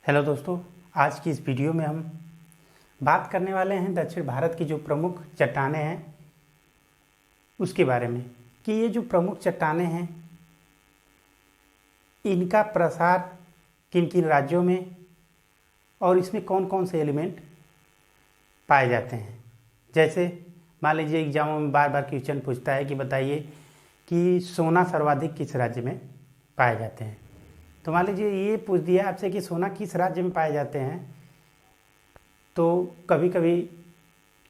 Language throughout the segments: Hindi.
हेलो दोस्तों, आज की इस वीडियो में हम बात करने वाले हैं दक्षिण भारत की जो प्रमुख चट्टानें हैं उसके बारे में कि ये जो प्रमुख चट्टानें हैं इनका प्रसार किन किन राज्यों में और इसमें कौन कौन से एलिमेंट पाए जाते हैं। जैसे मान लीजिए एग्जामों में बार बार क्वेश्चन पूछता है कि बताइए कि सोना सर्वाधिक किस राज्य में पाए जाते हैं। तो मान लीजिए ये पूछ दिया आपसे कि सोना किस राज्य में पाए जाते हैं, तो कभी कभी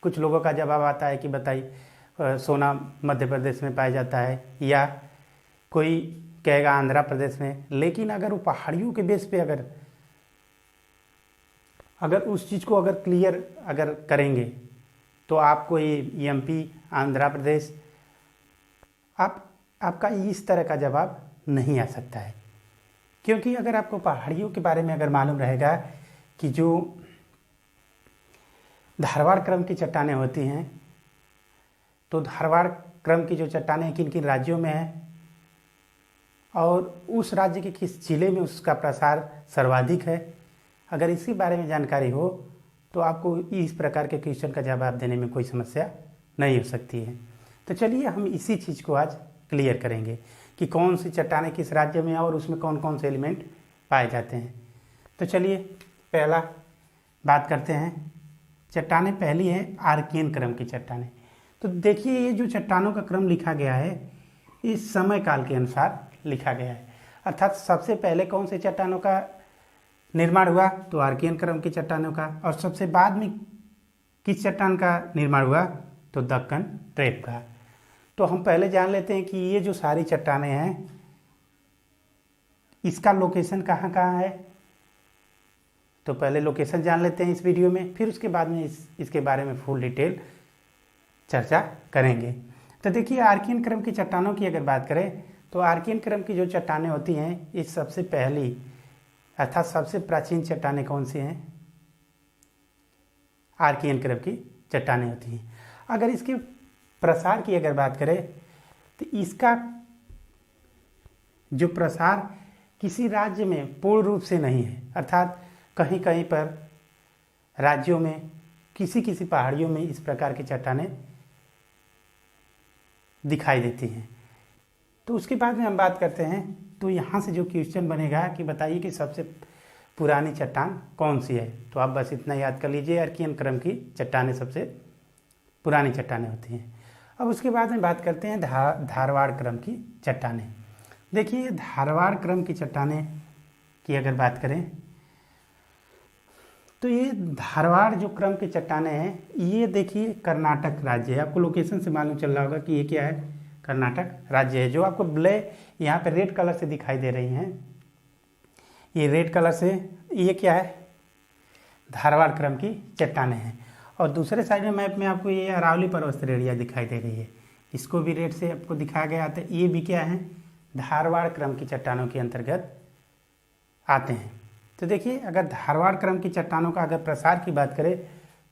कुछ लोगों का जवाब आता है कि बताइए सोना मध्य प्रदेश में पाया जाता है, या कोई कहेगा आंध्र प्रदेश में। लेकिन अगर वो पहाड़ियों के बेस पे अगर उस चीज़ को अगर क्लियर अगर करेंगे तो आपको ये एमपी, आंध्र प्रदेश, आपका इस तरह का जवाब नहीं आ सकता है। क्योंकि अगर आपको पहाड़ियों के बारे में अगर मालूम रहेगा कि जो धारवाड़ क्रम की चट्टानें होती हैं, तो धारवाड़ क्रम की जो चट्टानें किन किन राज्यों में हैं और उस राज्य के किस जिले में उसका प्रसार सर्वाधिक है, अगर इसी बारे में जानकारी हो तो आपको इस प्रकार के क्वेश्चन का जवाब देने में कोई समस्या नहीं हो सकती है। तो चलिए हम इसी चीज़ को आज क्लियर करेंगे कि कौन सी चट्टानें किस राज्य में और उसमें कौन कौन से एलिमेंट पाए जाते हैं। तो चलिए पहला बात करते हैं। चट्टानें पहली है आर्कियन क्रम की चट्टानें। तो देखिए ये जो चट्टानों का क्रम लिखा गया है इस समय काल के अनुसार लिखा गया है, अर्थात सबसे पहले कौन से चट्टानों का निर्माण हुआ, तो आर्कियन क्रम की चट्टानों का, और सबसे बाद में किस चट्टान का निर्माण हुआ, तो दक्कन ट्रेप का। तो हम पहले जान लेते हैं कि ये जो सारी चट्टानें हैं इसका लोकेशन कहाँ कहाँ है। तो पहले लोकेशन जान लेते हैं इस वीडियो में, फिर उसके बाद में इसके बारे में फुल डिटेल चर्चा करेंगे। तो देखिए आर्कियन क्रम की चट्टानों की अगर बात करें तो आर्कियन क्रम की जो चट्टानें होती हैं इस सबसे पहली अर्थात सबसे प्राचीन चट्टानें कौन सी हैं, आर्कियन क्रम की चट्टानें होती हैं। अगर इसके प्रसार की अगर बात करें तो इसका जो प्रसार किसी राज्य में पूर्ण रूप से नहीं है, अर्थात कहीं कहीं पर राज्यों में किसी किसी पहाड़ियों में इस प्रकार की चट्टानें दिखाई देती हैं। तो उसके बाद में हम बात करते हैं, तो यहाँ से जो क्वेश्चन बनेगा कि बताइए कि सबसे पुरानी चट्टान कौन सी है। तो आप बस इतना याद कर लीजिए, आर्कियन क्रम की चट्टानें सबसे पुरानी चट्टानें होती हैं। अब उसके बाद में बात करते हैं धारवाड़ क्रम की चट्टानें। देखिए धारवाड़ क्रम की चट्टानें की अगर बात करें तो ये धारवाड़ जो क्रम की चट्टानें हैं ये देखिए कर्नाटक राज्य है। आपको लोकेशन से मालूम चल रहा होगा कि ये क्या है, कर्नाटक राज्य है। जो आपको यहाँ पे रेड कलर से दिखाई दे रही हैं, ये रेड कलर से ये क्या है, धारवाड़ क्रम की चट्टानें हैं। और दूसरे साइड में मैप में आपको ये अरावली पर्वत श्रेणियाँ दिखाई दे रही है, इसको भी रेड से आपको दिखाया गया था। ये भी क्या है, धारवाड़ क्रम की चट्टानों के अंतर्गत आते हैं। तो देखिए अगर धारवाड़ क्रम की चट्टानों का अगर प्रसार की बात करें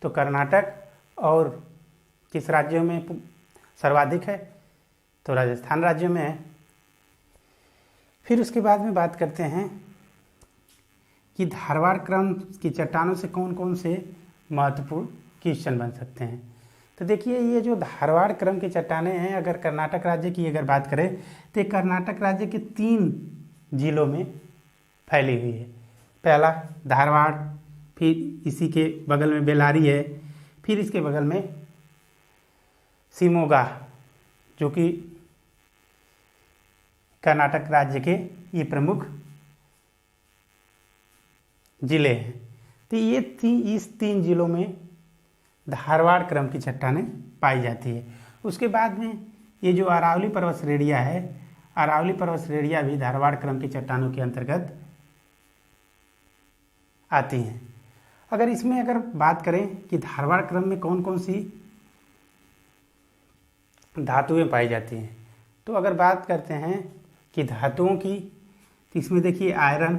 तो कर्नाटक और किस राज्यों में सर्वाधिक है, तो राजस्थान राज्य में है। फिर उसके बाद में बात करते हैं कि धारवाड़ क्रम की चट्टानों से कौन कौन से महत्वपूर्ण क्वेश्चन बन सकते हैं। तो देखिए ये जो धारवाड़ क्रम की चट्टानें हैं अगर कर्नाटक राज्य की अगर बात करें तो कर्नाटक राज्य के 3 जिलों में फैली हुई है। पहला धारवाड़, फिर इसी के बगल में बेल्लारी है, फिर इसके बगल में शिमोगा जो कि कर्नाटक राज्य के ये प्रमुख जिले हैं। तो ये इस 3 जिलों में धारवाड़ क्रम की चट्टानें पाई जाती है। उसके बाद में ये जो अरावली पर्वत श्रेणियाँ है, अरावली पर्वत श्रेणियाँ भी धारवाड़ क्रम की चट्टानों के अंतर्गत आती हैं। अगर इसमें अगर बात करें कि धारवाड़ क्रम में कौन कौन सी धातुएं पाई जाती हैं, तो अगर बात करते हैं कि धातुओं की तो इसमें देखिए आयरन,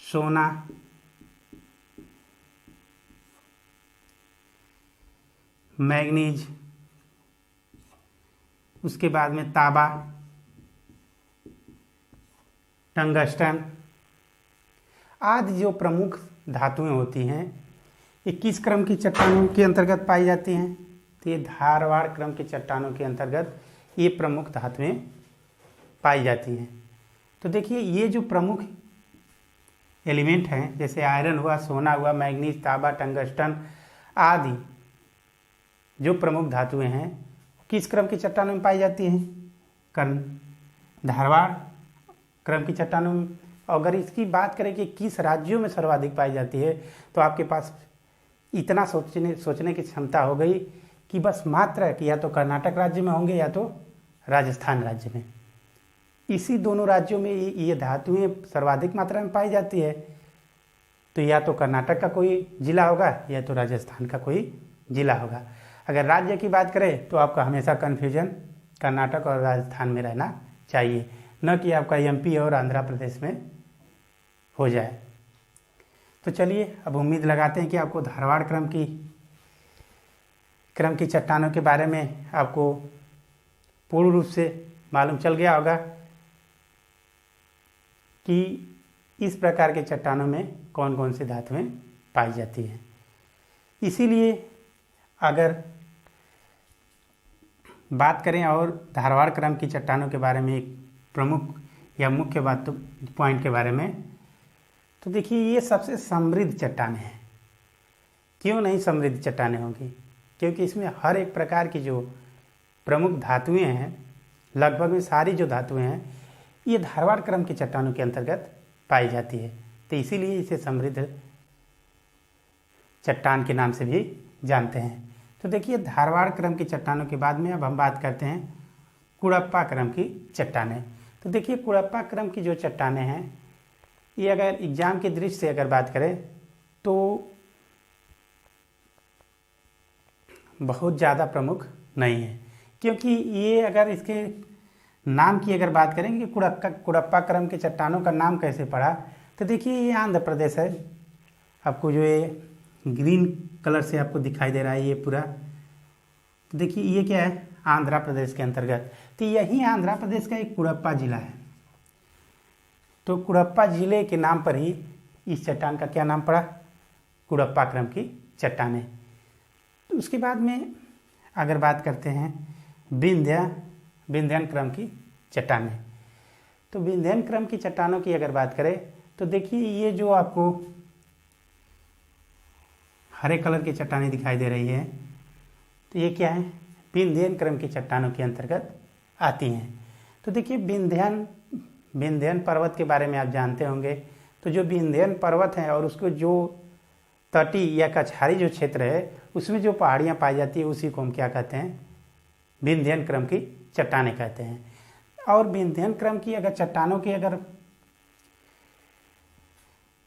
सोना, मैग्नीज, उसके बाद में तांबा, टंगस्टन, आदि जो प्रमुख धातुएं होती हैं ये किस क्रम की चट्टानों के अंतर्गत पाई जाती हैं? तो ये धारवाड़ क्रम की चट्टानों के अंतर्गत ये प्रमुख धातुएं पाई जाती हैं। तो देखिए ये जो प्रमुख एलिमेंट हैं जैसे आयरन हुआ, सोना हुआ, मैग्नीज, तांबा, टंगस्टन आदि जो प्रमुख धातुएं हैं किस क्रम की चट्टानों में पाई जाती हैं? धारवाड़ क्रम की चट्टानों में। अगर इसकी बात करें कि किस राज्यों में सर्वाधिक पाई जाती है तो आपके पास इतना सोचने की क्षमता हो गई कि बस मात्र कि या तो कर्नाटक राज्य में होंगे या तो राजस्थान राज्य में। इसी दोनों राज्यों में ये धातुएं सर्वाधिक मात्रा में पाई जाती है। तो या तो कर्नाटक का कोई जिला होगा या तो राजस्थान का कोई जिला होगा। अगर राज्य की बात करें तो आपका हमेशा कन्फ्यूजन कर्नाटक और राजस्थान में रहना चाहिए, न कि आपका एमपी और आंध्र प्रदेश में हो जाए। तो चलिए अब उम्मीद लगाते हैं कि आपको धारवाड़ क्रम की चट्टानों के बारे में आपको पूर्ण रूप से मालूम चल गया होगा कि इस प्रकार के चट्टानों में कौन कौन सी धातुएं पाई जाती हैं। इसीलिए अगर बात करें और धारवाड़ क्रम की चट्टानों के बारे में एक प्रमुख या मुख्य बात पॉइंट के बारे में, तो देखिए ये सबसे समृद्ध चट्टानें हैं। क्यों नहीं समृद्ध चट्टानें होंगी? क्योंकि इसमें हर एक प्रकार की जो प्रमुख धातुएं हैं, लगभग में सारी जो धातुएं हैं ये धारवाड़ क्रम की चट्टानों के अंतर्गत पाई जाती है। तो इसीलिए इसे समृद्ध चट्टान के नाम से भी जानते हैं। तो देखिए धारवाड़ क्रम की चट्टानों के बाद में अब हम बात करते हैं कुड़प्पा क्रम की चट्टानें। तो देखिए कुड़प्पा क्रम की जो चट्टानें हैं ये अगर एग्जाम की दृष्टि से अगर बात करें तो बहुत ज़्यादा प्रमुख नहीं है, क्योंकि ये अगर इसके नाम की अगर बात करेंगे कुड़प्पा क्रम के चट्टानों का नाम कैसे पड़ा, तो देखिए ये आंध्र प्रदेश है। आपको जो ये ग्रीन कलर से आपको दिखाई दे रहा है ये पूरा, तो देखिए ये क्या है? आंध्र प्रदेश के अंतर्गत। तो यही आंध्र प्रदेश का एक कुड़प्पा जिला है। तो कुड़प्पा जिले के नाम पर ही इस चट्टान का क्या नाम पड़ा? कुड़प्पा क्रम की चट्टानें। तो उसके बाद में अगर बात करते हैं विंध्यन क्रम की चट्टानें। तो विंध्यन क्रम की चट्टानों की अगर बात करें तो देखिए ये जो आपको हरे कलर की चट्टानें दिखाई दे रही है तो ये क्या है? विंध्यन क्रम की चट्टानों के अंतर्गत आती हैं। तो देखिए विंध्यन पर्वत के बारे में आप जानते होंगे। तो जो विंध्यन पर्वत है और उसको जो तटीय या कछारी जो क्षेत्र है उसमें जो पहाड़ियाँ पाई जाती है उसी को हम क्या कहते हैं? विंध्यन क्रम की चट्टानें कहते हैं। और विंध्यन क्रम की अगर चट्टानों की अगर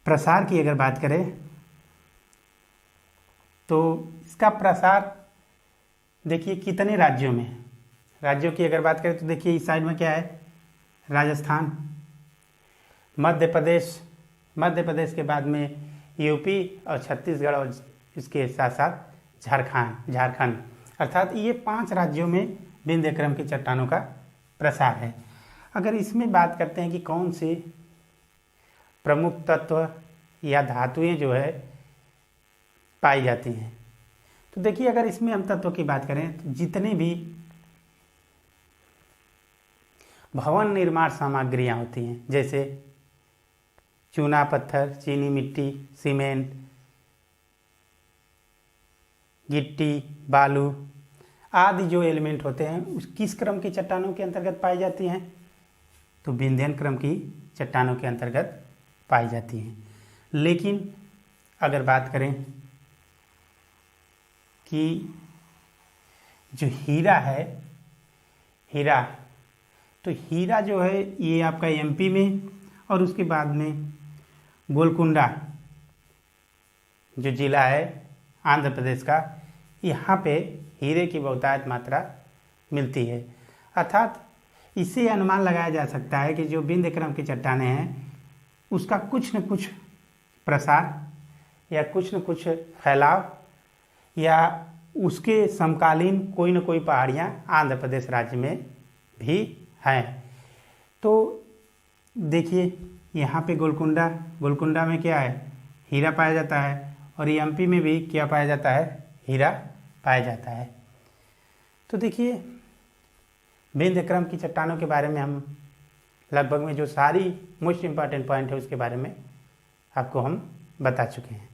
प्रसार की अगर बात करें तो इसका प्रसार देखिए कितने राज्यों में है। राज्यों की अगर बात करें तो देखिए इस साइड में क्या है? राजस्थान, मध्य प्रदेश के बाद में यूपी और छत्तीसगढ़ और इसके साथ साथ झारखंड, अर्थात ये 5 राज्यों में विंध्य क्रम की चट्टानों का प्रसार है। अगर इसमें बात करते हैं कि कौन से प्रमुख तत्व या धातुएं जो है पाई जाती हैं, तो देखिए अगर इसमें हम तत्व की बात करें तो जितने भी भवन निर्माण सामग्रियां होती हैं जैसे चूना पत्थर, चीनी मिट्टी, सीमेंट, गिट्टी, बालू आदि जो एलिमेंट होते हैं उस किस क्रम की चट्टानों के अंतर्गत पाई जाती हैं? तो विंध्यन क्रम की चट्टानों के अंतर्गत पाई जाती हैं। लेकिन अगर बात करें कि जो हीरा है, तो हीरा जो है ये आपका एमपी में और उसके बाद में गोलकुंडा जो जिला है आंध्र प्रदेश का, यहाँ पे हीरे की बहुतायत मात्रा मिलती है। अर्थात इससे अनुमान लगाया जा सकता है कि जो विंध्य क्रम की चट्टानें हैं उसका कुछ न कुछ प्रसार या कुछ न कुछ फैलाव या उसके समकालीन कोई न कोई पहाड़ियाँ आंध्र प्रदेश राज्य में भी हैं। तो देखिए यहाँ पे गोलकुंडा, गोलकुंडा में क्या है, हीरा पाया जाता है। और एमपी में भी क्या पाया जाता है, हीरा पाया जाता है। तो देखिए विंध्य क्रम की चट्टानों के बारे में हम लगभग में जो सारी मोस्ट इम्पॉर्टेंट पॉइंट है उसके बारे में आपको हम बता चुके हैं।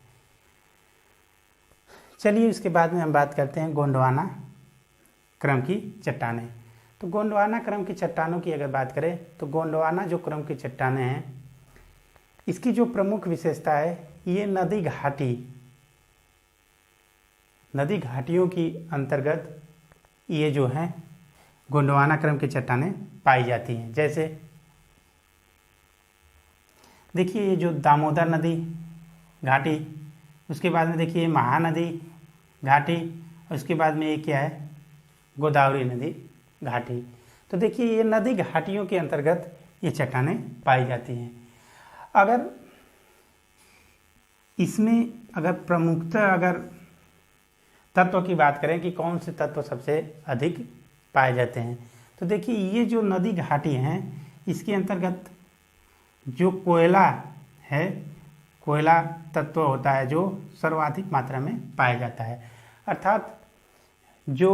चलिए उसके बाद में हम बात करते हैं गोंडवाना क्रम की चट्टानें। तो गोंडवाना क्रम की चट्टानों की अगर बात करें तो गोंडवाना जो क्रम की चट्टानें हैं, इसकी जो प्रमुख विशेषता है, ये नदी घाटियों की अंतर्गत ये जो हैं गोंडवाना क्रम की चट्टानें पाई जाती हैं। जैसे देखिए ये जो दामोदर नदी घाटी, उसके बाद में देखिए महानदी घाटी, और उसके बाद में ये क्या है, गोदावरी नदी घाटी। तो देखिए ये नदी घाटियों के अंतर्गत ये चट्टानें पाई जाती हैं। अगर इसमें अगर प्रमुखतः अगर तत्व की बात करें कि कौन से तत्व सबसे अधिक पाए जाते हैं, तो देखिए ये जो नदी घाटी हैं इसके अंतर्गत जो कोयला है, कोयला तत्व होता है जो सर्वाधिक मात्रा में पाया जाता है। अर्थात जो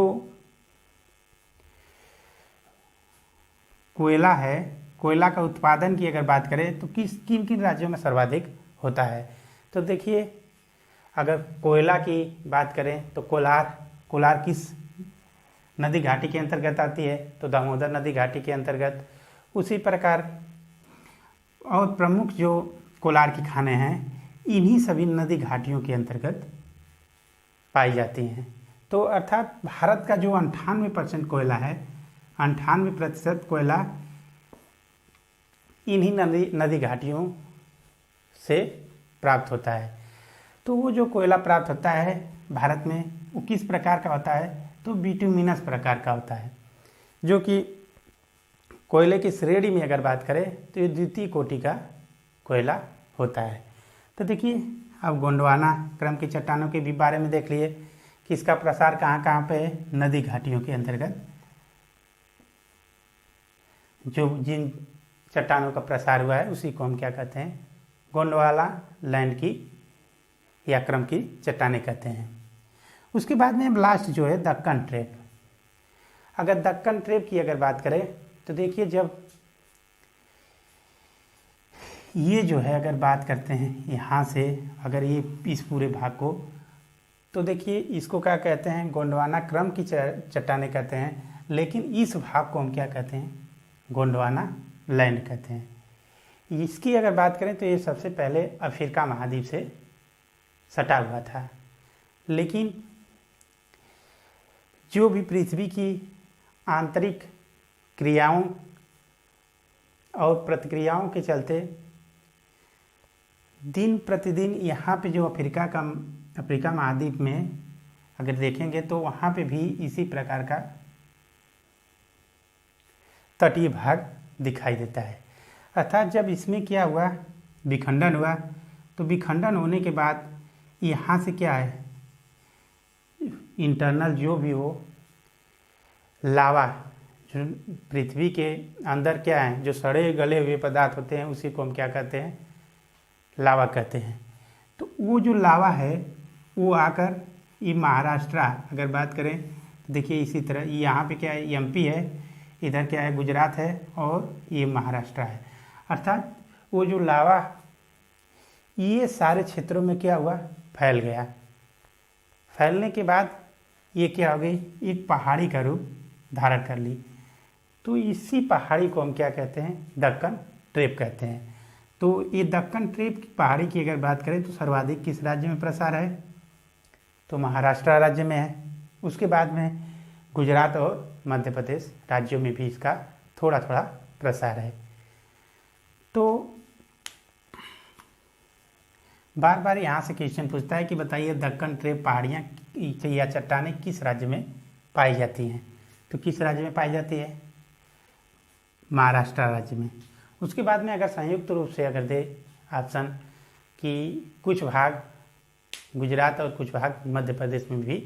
कोयला है, कोयला का उत्पादन की अगर बात करें तो किन किन राज्यों में सर्वाधिक होता है। तो देखिए अगर कोयला की बात करें तो कोलार किस नदी घाटी के अंतर्गत आती है, तो दामोदर नदी घाटी के अंतर्गत। उसी प्रकार और प्रमुख जो कोलार की खानें हैं इन्हीं सभी नदी घाटियों के अंतर्गत पाई जाती हैं। तो अर्थात भारत का जो 98% कोयला है, 98% कोयला इन्हीं नदी घाटियों से प्राप्त होता है। तो वो जो कोयला प्राप्त होता है भारत में वो किस प्रकार का होता है, तो बिटुमिनस प्रकार का होता है, जो कि कोयले की श्रेणी में अगर बात करें तो ये द्वितीय कोटि का कोयला होता है। तो देखिए अब गोंडवाना क्रम की चट्टानों के भी बारे में देख लिए कि इसका प्रसार कहाँ कहाँ पे है, नदी घाटियों के अंतर्गत जो जिन चट्टानों का प्रसार हुआ है उसी को हम क्या कहते हैं, गोंडवाना लैंड की या क्रम की चट्टानें कहते हैं। उसके बाद में लास्ट जो है दक्कन ट्रेप। अगर दक्कन ट्रेप की अगर बात करें तो देखिए जब ये जो है अगर बात करते हैं यहाँ से अगर ये इस पूरे भाग को, तो देखिए इसको क्या कहते हैं, गोंडवाना क्रम की चट्टानें कहते हैं, लेकिन इस भाग को हम क्या कहते हैं, गोंडवाना लैंड कहते हैं। इसकी अगर बात करें तो ये सबसे पहले अफ्रीका महाद्वीप से सटा हुआ था, लेकिन जो भी पृथ्वी की आंतरिक क्रियाओं और प्रतिक्रियाओं के चलते दिन प्रतिदिन यहाँ पे जो अफ्रीका महाद्वीप में अगर देखेंगे तो वहाँ पे भी इसी प्रकार का तटीय भाग दिखाई देता है। अर्थात जब इसमें क्या हुआ, विखंडन हुआ, तो विखंडन होने के बाद यहाँ से क्या है, इंटरनल जो भी हो लावा, जो पृथ्वी के अंदर क्या है, जो सड़े गले हुए पदार्थ होते हैं उसी को हम क्या कहते हैं, लावा कहते हैं। तो वो जो लावा है वो आकर ये महाराष्ट्र अगर बात करें तो देखिए इसी तरह यहाँ पे क्या है, एमपी है, इधर क्या है, गुजरात है, और ये महाराष्ट्र है। अर्थात वो जो लावा ये सारे क्षेत्रों में क्या हुआ, फैल गया। फैलने के बाद ये क्या हो गई, एक पहाड़ी का रूप धारण कर ली। तो इसी पहाड़ी को हम क्या कहते हैं, दक्कन ट्रेप कहते हैं। तो ये दक्कन ट्रेप की पहाड़ी की अगर बात करें तो सर्वाधिक किस राज्य में प्रसार है, तो महाराष्ट्र राज्य में है। उसके बाद में गुजरात और मध्य प्रदेश राज्यों में भी इसका थोड़ा थोड़ा प्रसार है। तो बार बार यहाँ से क्वेश्चन पूछता है कि बताइए दक्कन ट्रेप पहाड़ियाँ या चट्टानें किस राज्य में पाई जाती हैं, तो किस राज्य में पाई जाती है, महाराष्ट्र राज्य में। उसके बाद में अगर संयुक्त रूप से अगर दे ऑप्शन कि कुछ भाग गुजरात और कुछ भाग मध्य प्रदेश में भी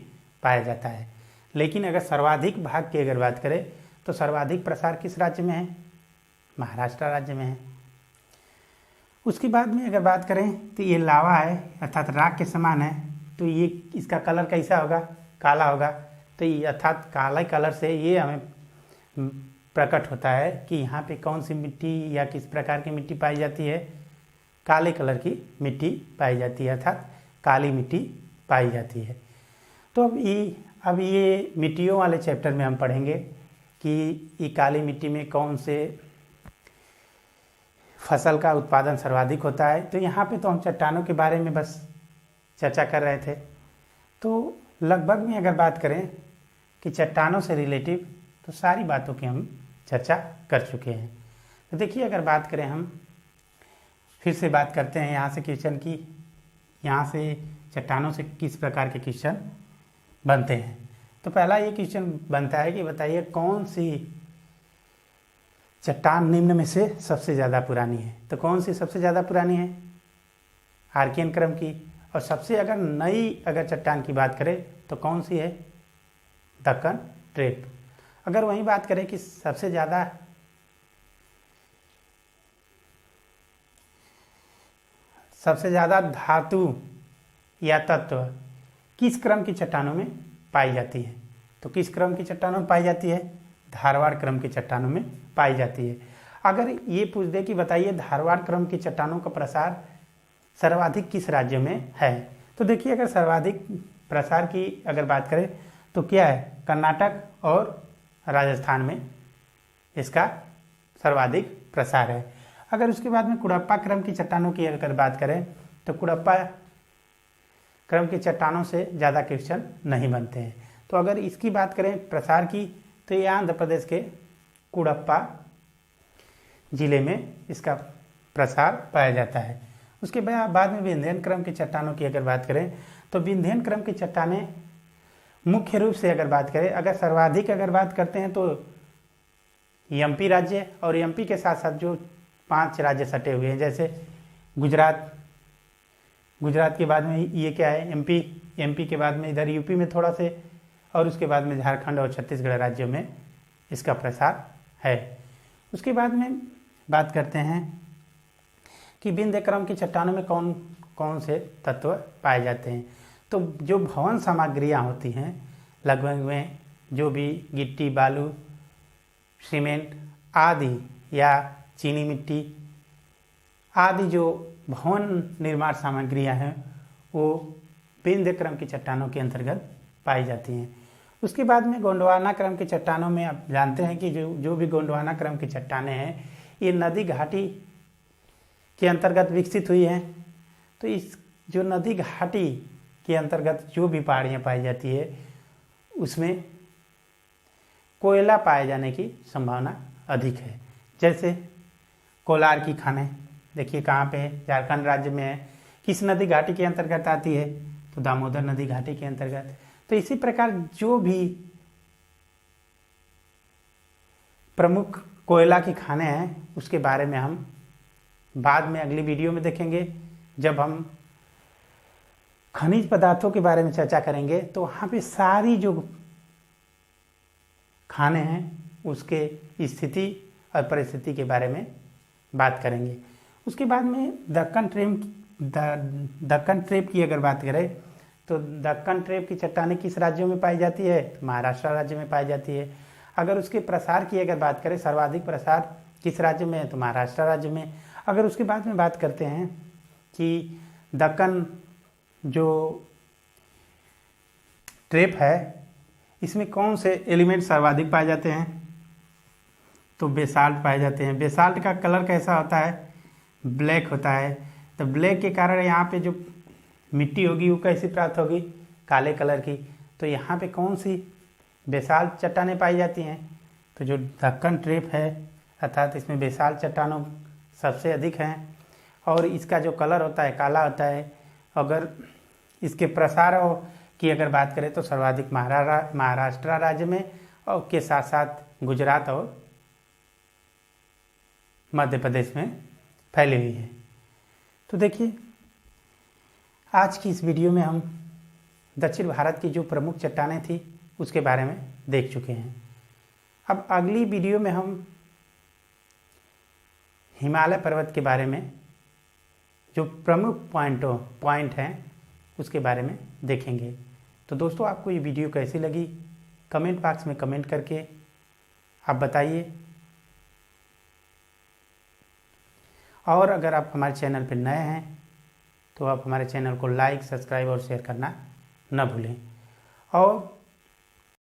पाया जाता है, लेकिन अगर सर्वाधिक भाग की अगर बात करें तो सर्वाधिक प्रसार किस राज्य में है, महाराष्ट्र राज्य में है। उसके बाद में अगर बात करें तो ये लावा है अर्थात राख के समान है, तो ये इसका कलर कैसा होगा, काला होगा। तो ये अर्थात काला कलर से ये हमें प्रकट होता है कि यहाँ पे कौन सी मिट्टी या किस प्रकार की मिट्टी पाई जाती है, काले कलर की मिट्टी पाई जाती है, अर्थात काली मिट्टी पाई जाती है। तो अब ये मिट्टियों वाले चैप्टर में हम पढ़ेंगे कि ये काली मिट्टी में कौन से फसल का उत्पादन सर्वाधिक होता है। तो यहाँ पे तो हम चट्टानों के बारे में बस चर्चा कर रहे थे। तो लगभग में अगर बात करें कि चट्टानों से रिलेटिव तो सारी बातों की हम चर्चा कर चुके हैं। तो देखिए अगर बात करें हम फिर से बात करते हैं यहाँ से क्वेश्चन की, यहाँ से चट्टानों से किस प्रकार के क्वेश्चन बनते हैं। तो पहला ये क्वेश्चन बनता है कि बताइए कौन सी चट्टान निम्न में से सबसे ज़्यादा पुरानी है। तो कौन सी सबसे ज़्यादा पुरानी है, आर्कियन क्रम की। और सबसे अगर नई चट्टान की बात करें तो कौन सी है, दक्कन ट्रेप। अगर वहीं बात करें कि सबसे ज़्यादा धातु या तत्व किस क्रम की चट्टानों में पाई जाती है, तो किस क्रम की चट्टानों में पाई जाती है, धारवाड़ क्रम की चट्टानों में पाई जाती है। अगर ये पूछ दे कि बताइए धारवाड़ क्रम की चट्टानों का प्रसार सर्वाधिक किस राज्य में है, तो देखिए अगर सर्वाधिक प्रसार की अगर बात करें तो क्या है, कर्नाटक और राजस्थान में इसका सर्वाधिक प्रसार है। अगर उसके बाद में कुड़प्पा क्रम की चट्टानों की अगर बात करें तो कुड़प्पा क्रम की चट्टानों से ज़्यादा क्वेश्चन नहीं बनते हैं। तो अगर इसकी बात करें प्रसार की तो ये आंध्र प्रदेश के कुड़प्पा जिले में इसका प्रसार पाया जाता है। उसके बाद में विंध्यन क्रम की चट्टानों की अगर बात करें तो विंध्यन क्रम की चट्टानें मुख्य रूप से अगर बात करें, अगर सर्वाधिक अगर बात करते हैं तो एमपी राज्य, और एमपी के साथ साथ जो 5 राज्य सटे हुए हैं, जैसे गुजरात के बाद में ये क्या है एमपी के बाद में इधर यूपी में थोड़ा से, और उसके बाद में झारखंड और छत्तीसगढ़ राज्यों में इसका प्रसार है। उसके बाद में बात करते हैं कि विंध्य क्रम की चट्टानों में कौन कौन से तत्व पाए जाते हैं। तो जो भवन सामग्रियाँ होती हैं लगभग में, जो भी गिट्टी, बालू, सीमेंट आदि या चीनी मिट्टी आदि जो भवन निर्माण सामग्रियां हैं वो विंध्य क्रम की चट्टानों के अंतर्गत पाई जाती हैं। उसके बाद में गोंडवाना क्रम की चट्टानों में आप जानते हैं कि जो भी गोंडवाना क्रम की चट्टानें हैं ये नदी घाटी के अंतर्गत विकसित हुई हैं। तो इस जो नदी घाटी के अंतर्गत जो भी पहाड़ियाँ पाई जाती है उसमें कोयला पाए जाने की संभावना अधिक है। जैसे कोलार की खानें देखिए कहाँ पे है, झारखंड राज्य में है, किस नदी घाटी के अंतर्गत आती है, तो दामोदर नदी घाटी के अंतर्गत। तो इसी प्रकार जो भी प्रमुख कोयला की खानें हैं उसके बारे में हम बाद में अगली वीडियो में देखेंगे। जब हम खनिज पदार्थों के बारे में चर्चा करेंगे तो वहाँ पे सारी जो खाने हैं उसके स्थिति और परिस्थिति के बारे में बात करेंगे। उसके बाद में दक्कन ट्रेप की अगर बात करें तो दक्कन ट्रेप की चट्टानें किस राज्यों में पाई जाती है, तो महाराष्ट्र राज्य में पाई जाती है। अगर उसके प्रसार की अगर बात करें, सर्वाधिक प्रसार किस राज्य में है, तो महाराष्ट्र राज्य में। अगर उसके बाद में बात करते हैं कि दक्कन जो ट्रेप है इसमें कौन से एलिमेंट सर्वाधिक पाए जाते हैं, तो बेसाल्ट पाए जाते हैं। बेसाल्ट का कलर कैसा होता है, ब्लैक होता है। तो ब्लैक के कारण यहाँ पे जो मिट्टी होगी वो कैसी प्राप्त होगी, काले कलर की। तो यहाँ पे कौन सी बेसाल्ट चट्टानें पाई जाती हैं, तो जो दक्कन ट्रेप है अर्थात इसमें बेसाल्ट चट्टानों सबसे अधिक हैं और इसका जो कलर होता है काला होता है। अगर इसके प्रसार की अगर बात करें तो सर्वाधिक महाराष्ट्र राज्य में और के साथ साथ गुजरात और मध्य प्रदेश में फैली हुई है। तो देखिए आज की इस वीडियो में हम दक्षिण भारत की जो प्रमुख चट्टानें थी उसके बारे में देख चुके हैं। अब अगली वीडियो में हम हिमालय पर्वत के बारे में जो प्रमुख पॉइंट हैं उसके बारे में देखेंगे। तो दोस्तों, आपको ये वीडियो कैसी लगी कमेंट बॉक्स में कमेंट करके आप बताइए। और अगर आप हमारे चैनल पर नए हैं तो आप हमारे चैनल को लाइक, सब्सक्राइब और शेयर करना न भूलें। और